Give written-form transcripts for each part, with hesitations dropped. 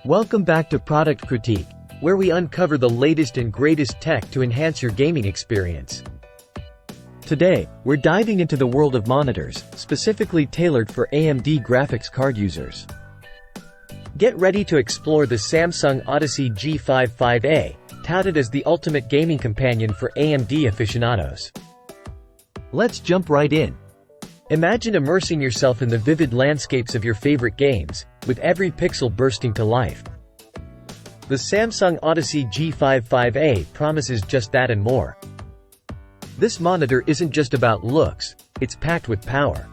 Welcome back to Product Critique, where we uncover the latest and greatest tech to enhance your gaming experience. Today, we're diving into the world of monitors, specifically tailored for AMD graphics card users. Get ready to explore the Samsung Odyssey G55A, touted as the ultimate gaming companion for AMD aficionados. Let's jump right in. Imagine immersing yourself in the vivid landscapes of your favorite games, with every pixel bursting to life. The Samsung Odyssey G55A promises just that and more. This monitor isn't just about looks, it's packed with power.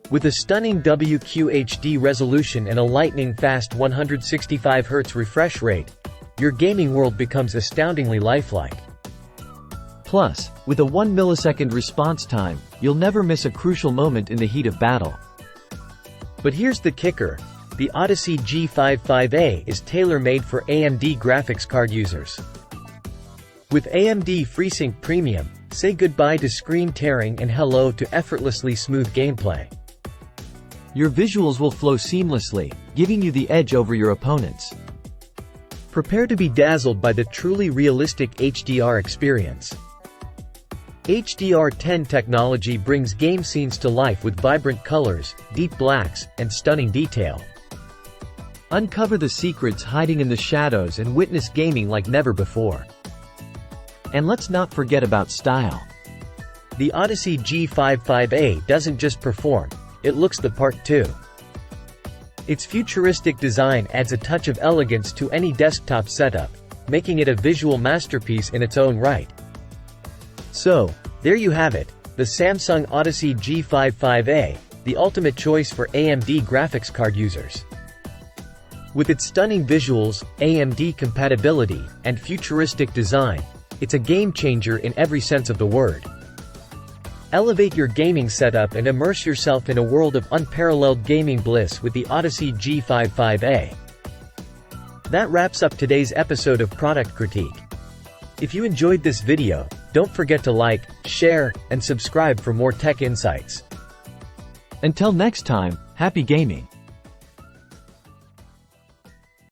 With a stunning QHD resolution and a lightning-fast 165Hz refresh rate, your gaming world becomes astoundingly lifelike. Plus, with a 1 millisecond response time, you'll never miss a crucial moment in the heat of battle. But here's the kicker: the Odyssey G55A is tailor-made for AMD graphics card users. With AMD FreeSync Premium, say goodbye to screen tearing and hello to effortlessly smooth gameplay. Your visuals will flow seamlessly, giving you the edge over your opponents. Prepare to be dazzled by the truly realistic HDR experience. HDR10 technology brings game scenes to life with vibrant colors, deep blacks, and stunning detail. Uncover the secrets hiding in the shadows and witness gaming like never before. And let's not forget about style. The Odyssey G55A doesn't just perform, it looks the part too. Its futuristic design adds a touch of elegance to any desktop setup, making it a visual masterpiece in its own right. So, there you have it, the Samsung Odyssey G55A, the ultimate choice for AMD graphics card users. With its stunning visuals, AMD compatibility, and futuristic design, it's a game-changer in every sense of the word. Elevate your gaming setup and immerse yourself in a world of unparalleled gaming bliss with the Odyssey G55A. That wraps up today's episode of Product Critique. If you enjoyed this video, don't forget to like, share, and subscribe for more tech insights. Until next time, happy gaming!